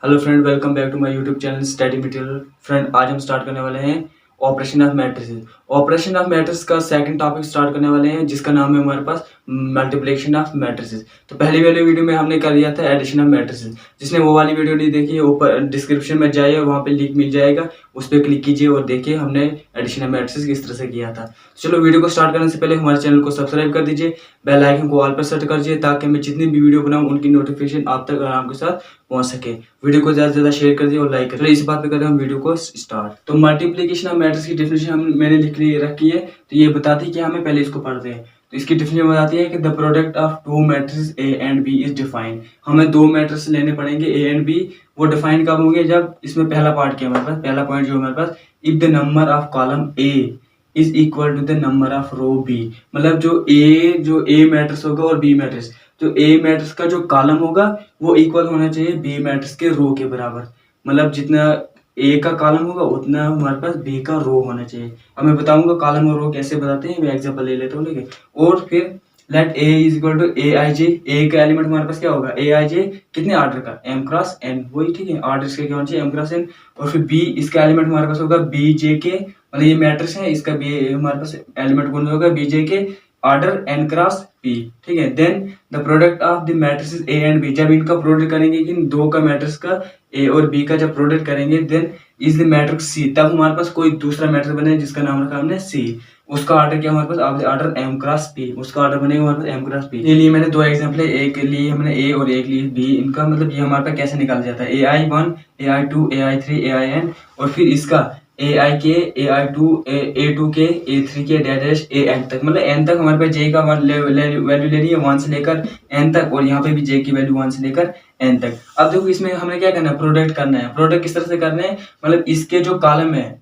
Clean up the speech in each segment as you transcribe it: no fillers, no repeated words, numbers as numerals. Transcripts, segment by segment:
Hello friend, welcome back to my YouTube channel study material. Friend, आज हम start करने वाले हैं operation of matrices. Operation of matrix का सेकंड टॉपिक स्टार्ट करने वाले हैं, जिसका नाम है हमारे पास मल्टीप्लिकेशन ऑफ मैट्रिसेस। तो पहली वाली वीडियो में हमने कर दिया था एडिशन ऑफ मैट्रिसेस। जिसने वो वाली वीडियो नहीं देखी है, ऊपर डिस्क्रिप्शन में जाइए, वहाँ पे लिंक मिल जाएगा, उस पर क्लिक कीजिए और देखिए हमने एडिशन ऑफ मैट्रिसेस किस तरह से किया था। चलो, वीडियो को स्टार्ट करने से पहले हमारे चैनल को सब्सक्राइब कर दीजिए, बेल आइकन को ऑल पर सेट कर दीजिए, ताकि मैं जितनी भी वीडियो बनाऊँ उनकी नोटिफिकेशन आप तक आराम के साथ पहुंच सके। वीडियो को ज्यादा से ज्यादा शेयर कर दिए और लाइक कर। इस बात पे करते हैं हम वीडियो को स्टार्ट। तो मल्टीप्लिकेशन ऑफ मैट्रिक्स की डेफिनेशन मैंने रखी है। तो ये बताती है कि हमें पहले इसको पढ़ते हैं। तो इसकी डेफिनेशन बताती है कि the product of two matrix A and B is defined. हमें दो मैट्रिक्स लेने पड़ेंगे ए एंड बी। वो डिफाइन कब होंगे? जब इसमें पहला पार्ट क्या हमारे पास, पहला पॉइंट जो हमारे पास, if the number of column A is equal to the number of row B. मतलब जो ए मैट्रिक्स होगा और बी मैट्रिक्स, तो ए मैट्रिक्स का जो कॉलम होगा वो इक्वल होना चाहिए बी मैट्रिक्स के रो के बराबर। मतलब जितना ए का कॉलम होगा उतना हमारे पास बी का रो होना चाहिए। अब मैं बताऊंगा कॉलम और रो कैसे बताते हैं, मैं एग्जांपल ले लेता हूँ, ठीक है। और फिर let A is equal to A I J. A का एलिमेंट हमारे पास क्या होगा? ए आई जे कितने ऑर्डर का? एम क्रॉस एन, वही, ठीक है। ऑर्डर इसका क्या होना चाहिए? M cross N. और फिर बी, इसका एलिमेंट हमारे पास होगा बी जे के, मतलब ये मैट्रिक्स है, इसका बी हमारे पास एलिमेंट कौन होगा? बी जे के, ऑर्डर एन क्रॉस पी, ठीक है। Then the product of the matrices A and B. जब इनका प्रोडक्ट करेंगे कि दो का मैट्रिक्स का ए और बी का जब प्रोडक्ट करेंगे, देन इज द मैट्रिक्स सी। तब हमारे पास कोई दूसरा मैट्रिक्स बने जिसका नाम रखा हमने सी। उसका ऑर्डर क्या हमारे पास? Order M cross P. उसका ऑर्डर बनेगा हमारे पास एम क्रॉस पी। ये लिए मैंने दो एग्जांपल है, एक लिए हमने ए और एक लिए बी। इनका मतलब ये हमारे पास कैसे निकाला जाता है? A I one, A I two, A I three, A I N, और फिर इसका ए आई के, ए आई टू, ए टू के, ए थ्री के, डैश ए एन तक। मतलब एन तक हमारे पास जे का वैल्यू लेनी है, वन से लेकर एन तक, और यहाँ पे भी जे की वैल्यू वन से लेकर एन तक। अब देखो, इसमें हमने क्या करना है? प्रोडक्ट करना है। प्रोडक्ट किस तरह से करना है? मतलब इसके जो कॉलम है,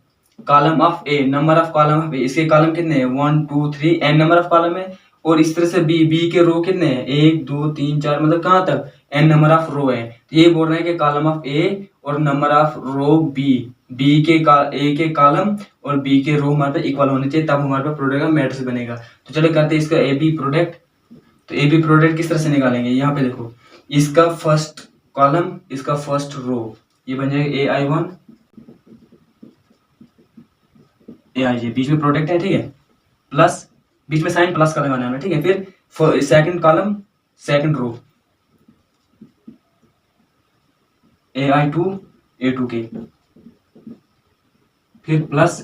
column of A, number of column of A, इसके कॉलम कितने हैं? 1 2 3, एन नंबर ऑफ कॉलम है। और इस तरह से बी के रो कितने हैं? 1 2 3 4, मतलब कहाँ तक? एन नंबर ऑफ रो है। तो ये बोल रहे हैं कि कॉलम ऑफ ए और नंबर ऑफ रो बी, ए के कॉलम और बी के रो हमारे पास इक्वल होने चाहिए, तब हमारे पास प्रोडक्ट का मैट्रिक्स बनेगा। तो चलो करते हैं इसका ए बी प्रोडक्ट। तो ए बी प्रोडक्ट किस तरह से निकालेंगे? यहाँ पे देखो, इसका फर्स्ट कॉलम, इसका फर्स्ट रो, ये बन जाएगा ए आई वन, ए आई जे, बीच में प्रोडक्ट है, ठीक है। प्लस, बीच में साइन प्लस का लगाना है, ठीक है। फिर second column, second row, A I two, A two K, फिर plus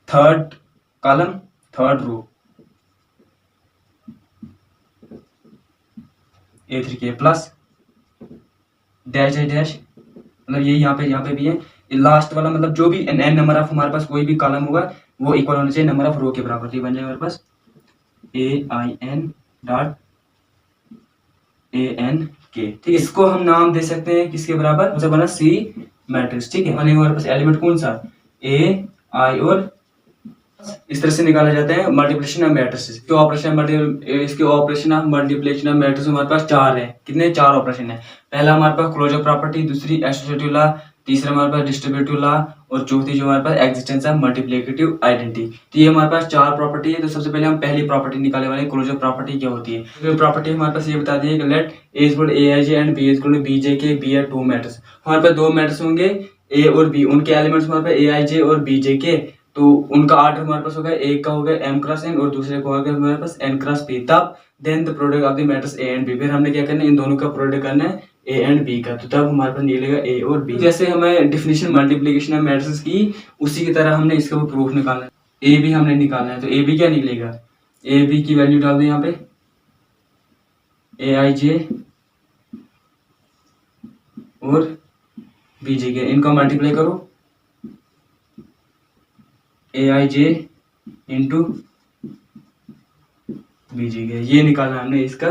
third column, third row, A three K, plus dash है डैश, मतलब ये यहाँ पे भी है। लास्ट वाला मतलब जो भी एन नंबर ऑफ हमारे पास कोई भी कॉलम होगा वो इक्वल होना चाहिए नंबर ऑफ रो के बराबर। तो ये बन जाएगा हमारे पास A I N dot A N K, ठीक है। इसको हम नाम दे सकते हैं किसके बराबर? मतलब बना सी मैट्रिक्स, ठीक है। हमारे पास एलिमेंट कौन सा? ए आई और इस तरह से निकाला जाता है मल्टीप्लिकेशन ऑफ मैट्रिसेस। इसके operation of multiplication of matrices हमारे पास चार है। कितने? चार ऑपरेशन है। पहला हमारे पास क्लोजर प्रॉपर्टी, दूसरी एसोसिएटिव लॉ, तीसरा हमारे पास डिस्ट्रीब्यूटिव लॉ, और चौथी जो हमारे पास एक्जिस्टेंस ऑफ मल्टीप्लिकेटिव आइडेंटिटी। तो ये हमारे पास चार प्रॉपर्टी है। तो सबसे पहले हम पहली प्रॉपर्टी निकालने वाले हैं, क्लोजर प्रॉपर्टी क्या होती है। क्लोजर प्रॉपर्टी हमारे पास ये बताती है कि let A is equal to A I J and B is equal to B J K, be are two matrix. हमारे पास दो मैट्रिक्स होंगे ए और बी, उनके एलिमेंट्स हमारे पास ए आई जे और बी जे के। तो उनका ऑर्डर हमारे पास होगा, एक का होगा एम क्रॉस एन और दूसरे का होगा हमारे पास एन क्रॉस पी। तब then the product of the matrix A and B. फिर हमने क्या करना है? इन दोनों का प्रोडक्ट करना है ए एंड बी का। तो तब हमारे पास निकलेगा ए और बी। जैसे हमें डिफिनेशन मल्टीप्लिकेशन ऑफ मैट्रिक्स की, उसी की तरह हमने इसका भी प्रूफ निकालना है। ए बी हमने निकालना है। तो ए बी क्या निकलेगा? ए बी की वैल्यू डाल दो यहाँ पे, ए आई जे और बी जे के, इनको मल्टीप्लाई करो, ए I J into B J के, ये निकालना हमने। इसका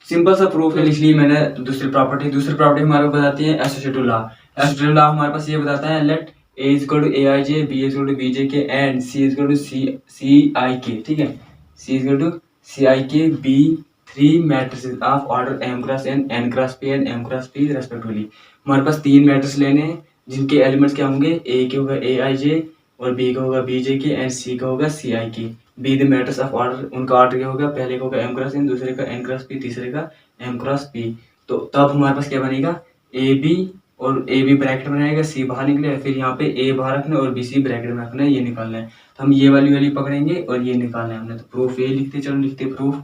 सिंपल सा प्रूफ है, इसलिए मैंने दूसरी प्रॉपर्टी हमारे को बताती है एसोसिएटिव लॉ। एसोसिएटिव लॉ हमारे पास ये बताता है let A is equal to A I J, B is equal to B J K and C is equal to C I K, ठीक है। C is equal to C I K be three matrices of order M cross N cross P and M cross P respectively. हमारे पास तीन matrix लेने हैं जिनके elements क्या होंगे? ए के होगा ए आई जे, और बी का होगा बी जे के, एंड सी का होगा सी I K. Be the matrix of order, उनका ऑर्डर क्या होगा? पहले का होगा एम क्रॉस एन, दूसरे का एन क्रॉस पी, तीसरे का एम क्रॉस पी। तो तब हमारे पास क्या बनेगा? ए बी और ए भी ब्रैकेट में रहेगा, सी बाहर निकलेगा, फिर यहाँ पे ए बाहर रखना है और बी सी ब्रैकेट में रखना है, ये निकालना है। तो हम ये वाली वैल्यू पकड़ेंगे और ये निकालना है हमने। तो प्रूफ ये लिखते, चलो लिखते प्रूफ,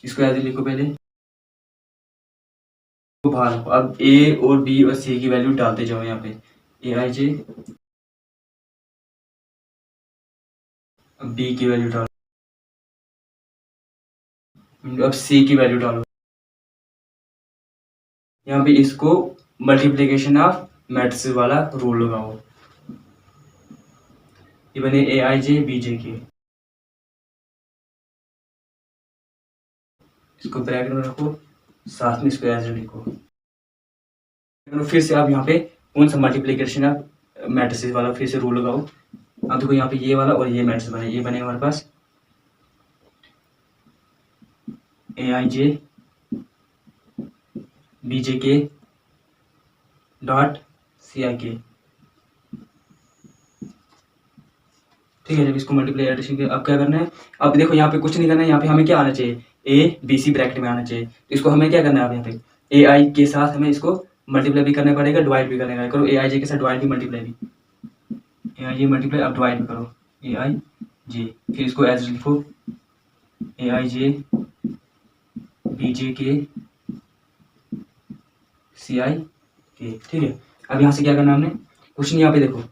इसको ऐसे लिखो पहले, तो बाहर रखो। अब ए और बी और सी की वैल्यू डालते जाओ यहाँ पे, ए आई जे, अब बी की वैल्यू डालो, अब सी की वैल्यू डालो। यहाँ पे इसको मल्टीप्लीकेशन ऑफ मैट्रिक्स वाला रूल लगाओ, ये बने ए आई जे बी जे के, इसको ब्रैकेट में रखो, साथ में इसको ऐसे लिखो। फिर से आप यहाँ पे कौन सा मल्टीप्लीकेशन ऑफ मैट्रिक्स वाला फिर से रूल लगाओ। अब देखो यहाँ पे ये वाला और ये मैट्रिक्स बने, ये बने हमारे पास A I J B J के डॉट सी आई के, ठीक है। जब इसको मल्टीप्लाई एडिशन के, अब क्या करना है, अब देखो यहाँ पे कुछ नहीं करना है, यहाँ पे हमें क्या आना चाहिए, ए बी सी ब्रैकेट में आना चाहिए। तो इसको हमें क्या करना है, अब यहाँ पे ए आई के साथ हमें इसको मल्टीप्लाई भी करना पड़ेगा, डिवाइड भी करना पड़ेगा। करो ए आई जे के साथ डिवाइड भी मल्टीप्लाई भी, ए आई जे मल्टीप्लाई, अब डिवाइड भी करो ए आई जे, फिर इसको एज लिखो ए आई जे बी जे के सी आई के, ठीक है। अब यहाँ से क्या करना है हमने, कुछ नहीं, यहाँ पे देखो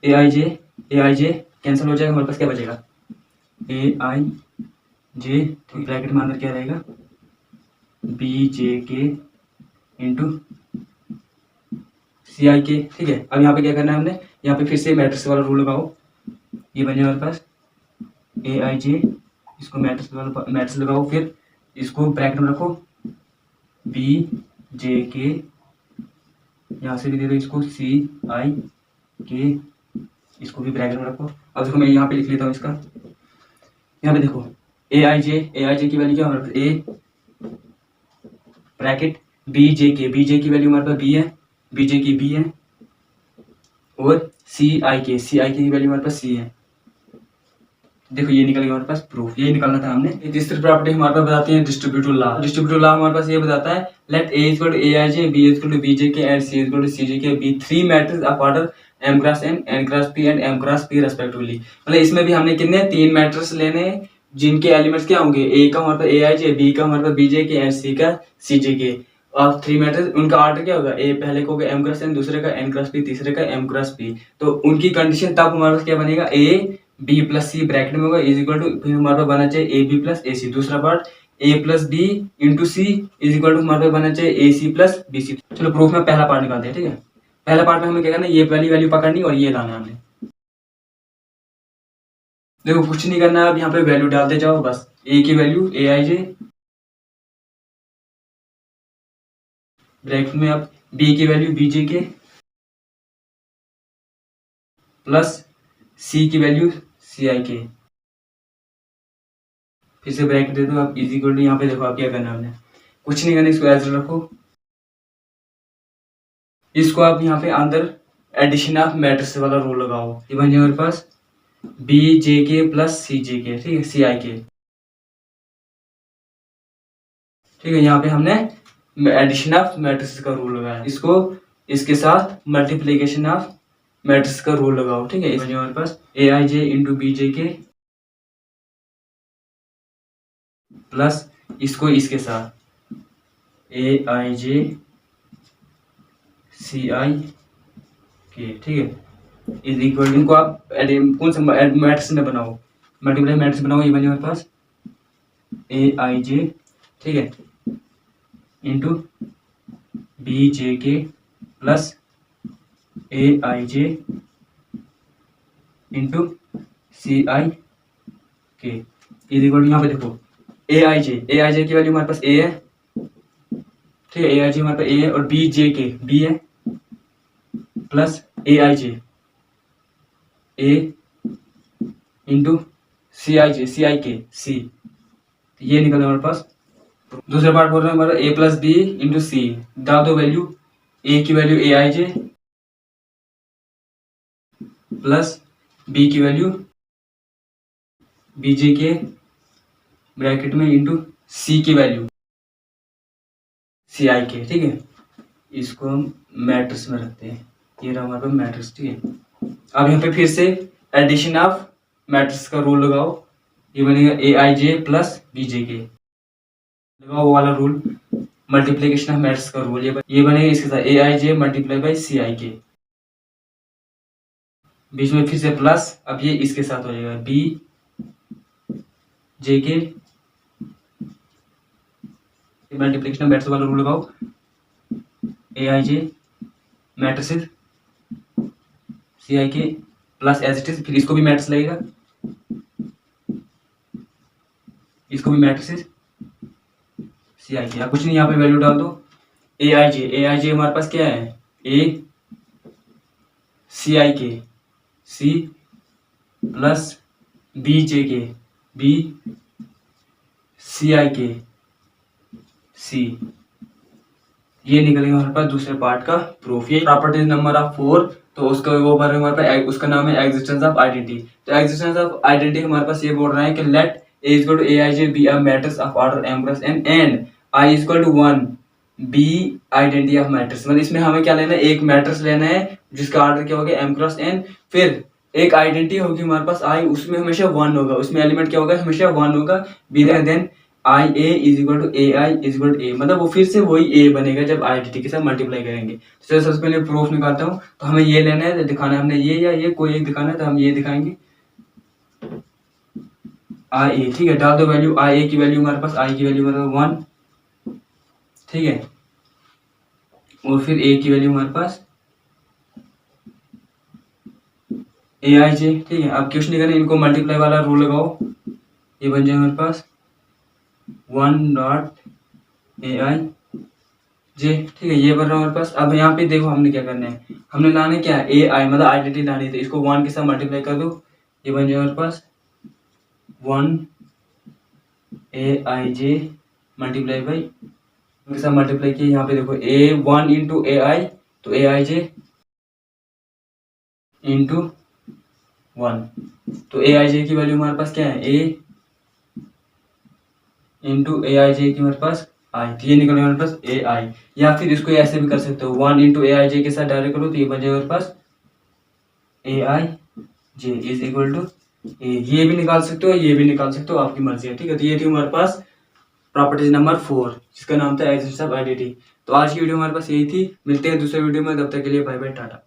ए आई जे कैंसिल हो जाएगा, हमारे पास क्या बचेगा, ए आई जे, ठीक, ब्रैकेट में अंदर क्या रहेगा, बी जे के इंटू सी आई के, ठीक है। अब यहाँ पे क्या करना है हमने, यहाँ पे फिर से मैट्रिक्स वाला रूल लगाओ, ये बन जाए हमारे पास ए आई जे, इसको मैट्रिक्स लगाओ, फिर इसको ब्रैकेट में रखो, बी जे के, यहाँ से भी दे दो इसको सी आई के, इसको भी ब्रैकेट में रखो। अब देखो मैं यहाँ पे लिख लेता हूँ इसका, यहाँ पे देखो ए आई जे की वैल्यू क्या हमारे पास, ए ब्रैकेट बी जे की वैल्यू हमारे पास बी है, बी जे की बी है, और सी आई के की वैल्यू हमारे पास सी है। देखो ये निकल गया हमारे पास प्रूफ, यही निकालना था हमने। तीसरी प्रॉपर्टी हमारे पास बताते हैं डिस्ट्रीब्यूटिव लॉ। डिस्ट्रीब्यूटिव लॉ हमारे पास ये बताता है, let A equal to A I J, B equal to B J K and C equal to C J K be three matrix of order m cross n cross p and m cross p respectively. मतलब इसमें भी हमने कितने तीन matrix लेने हैं जिनके elements क्या होंगे, ए का हमारे पास ए आई जे, बी का हमारे पास बी जे के एंड सी का सी जे के। और थ्री मैट्रिक्स, उनका ऑर्डर क्या होगा, ए पहले को होगा m क्रॉस n, दूसरे का n क्रॉस p, तीसरे का m क्रॉस p। तो उनकी कंडीशन तब हमारे पास क्या बनेगा, A B plus C bracket में होगा इज इक्वल टू, फिर हमारे पास बनना चाहिए ए बी प्लस ए सी। दूसरा part A plus B into C is equal to हमारे पास बनना चाहिए ए सी प्लस बी सी। चलो प्रूफ में पहला पार्ट निकालते हैं, ठीक है। पहला पार्ट में हमें क्या करना है, ये पहली वैल्यू पकड़नी और ये लाना है हमने। देखो कुछ नहीं करना है, अब यहाँ पे वैल्यू डालते जाओ बस, ए की value A I J bracket में, अब बी की वैल्यू बी जे के प्लस सी की वैल्यू सी आई के, फिर से ब्रैकेट दे दो। आप इज इक्वल टू, यहाँ पे देखो आप क्या करना है हमने, कुछ नहीं करना, इसको ऐसे रखो, इसको आप यहाँ पे अंदर एडिशन ऑफ मैट्रिक्स वाला रूल लगाओ, ये बन जाए हमारे पास बी जे के प्लस सी जे के, ठीक है, सी आई के, ठीक है। यहाँ पे हमने एडिशन ऑफ मैट्रिक्स का रूल लगाया, इसको इसके साथ मल्टीप्लीकेशन ऑफ मैट्रिक्स का रूल लगाओ, ठीक है। इस हमारे पास A I J into B J के प्लस इसको इसके साथ ए I J C I K, ठीक है, इज इक्वल, इनको आप कौन सा मैट्रिक्स में बनाओ, मल्टीप्लाई मैट्रिक्स बनाओ, ये बने हमारे पास ए आई जे, ठीक है, इंटू बी जे के plus A I J into C I के इज इक्वल, यहाँ पे देखो ए आई जे की वैल्यू हमारे पास ए है, ठीक है, ए आई जे हमारे पास ए है, और बी जे के बी है, plus A I J A into C I के सी, ये निकला हमारे पास। दूसरा पार्ट बोल रहे हैं हमारा ए प्लस बी इंटू सी, डाल दो वैल्यू, ए की value A I J plus B की वैल्यू बी जे के ब्रैकेट में इंटू सी की वैल्यू सी आई के, ठीक है। इसको हम मैट्रिक्स में रखते हैं। ये रहा हमारे पास मैट्रिक्स, ठीक है। अब यहाँ पे फिर से एडिशन ऑफ मैट्रिक्स का रूल लगाओ। ये बनेगा ए I J plus B J के, लगाओ वो वाला रूल। मल्टीप्लीकेशन ऑफ मैट्रिक्स का रूल ये बनेगा इसके साथ ए I J multiply by C I के, बीच में फिर से प्लस। अब ये इसके साथ हो जाएगा बी जे के, मल्टीप्लीकेशन ऑफ मैट्रिक्स वाला रूल लगाओ। ए I J matrices C I के प्लस एज इट इज, फिर इसको भी मैट्रिक्स लगेगा, इसको भी मैट्रिसेस सी आई के। अब कुछ नहीं, यहाँ पे वैल्यू डाल दो। ए आई जे हमारे पास क्या है, ए सी आई के C plus B J K B C I के सी। ये निकलेगा हमारे पास दूसरे पार्ट का प्रूफ। ये प्रॉपर्टीज नंबर ऑफ 4, तो उसका वो बारे में हमारे पास उसका नाम है एग्जिस्टेंस ऑफ आइडेंटिटी। तो एग्जिस्टेंस ऑफ आइडेंटिटी हमारे पास ये बोल रहा है कि let A equal to A I J be a matrix of order m cross n and i equal to 1 be identity of matrix. मतलब इसमें हमें क्या लेना है, एक मैट्रिक्स लेना है जिसका ऑर्डर क्या होगा m क्रॉस n, फिर एक आइडेंटिटी होगी हमारे पास i, उसमें हमेशा 1 होगा, उसमें एलिमेंट क्या होगा, हमेशा 1 होगा। Be then I A is equal to A I is equal to A, मतलब वो फिर से वही ए बनेगा जब आइडेंटिटी के साथ मल्टीप्लाई करेंगे। तो चलो सबसे पहले प्रूफ निकालता हूँ। तो हमें ये लेना है, दिखाना है हमने ये या ये कोई एक दिखाना है, तो हम ये दिखाएंगे आई ए, ठीक है। डाल दो वैल्यू, आई ए की वैल्यू हमारे पास, आई की वैल्यू मतलब 1, ठीक है, और फिर ए की वैल्यू हमारे पास ए आई जे, ठीक है। अब क्वेश्चन निकालने, इनको मल्टीप्लाई वाला रूल लगाओ, ये बन जाए हमारे पास 1 डॉट ए आई जे, ठीक है, ये बन रहा है हमारे पास। अब यहाँ पे देखो हमने क्या करना है, हमने लाने क्या है, ए आई मतलब आइडेंटिटी लानी थी, इसको 1 के साथ मल्टीप्लाई कर दो, ये बन जाए हमारे पास 1 ए आई जे मल्टीप्लाई बाई के साथ मल्टीप्लाई किया। यहाँ पे देखो ए 1 इंटू ए आई, तो ए आई जे इंटू 1, तो ए आई जे की वैल्यू हमारे पास क्या है, ए इंटू ए आई जे की हमारे पास आई, तो ये निकल हमारे पास ए आई। या फिर इसको ऐसे भी कर सकते हो, 1 इंटू ए आई जे के साथ डायरेक्ट करो, तो ये बन जाएगा हमारे पास A I J is equal to ए। ये भी निकाल सकते हो, ये भी निकाल सकते हो, आपकी मर्जी है, ठीक है। तो ये थी हमारे पास प्रॉपर्टीज नंबर 4, जिसका नाम था एग्जिस्टेंस ऑफ आइडेंटिटी। तो आज की वीडियो हमारे पास यही थी, मिलते हैं दूसरे वीडियो में, तब तक के लिए बाय बाय, टाटा।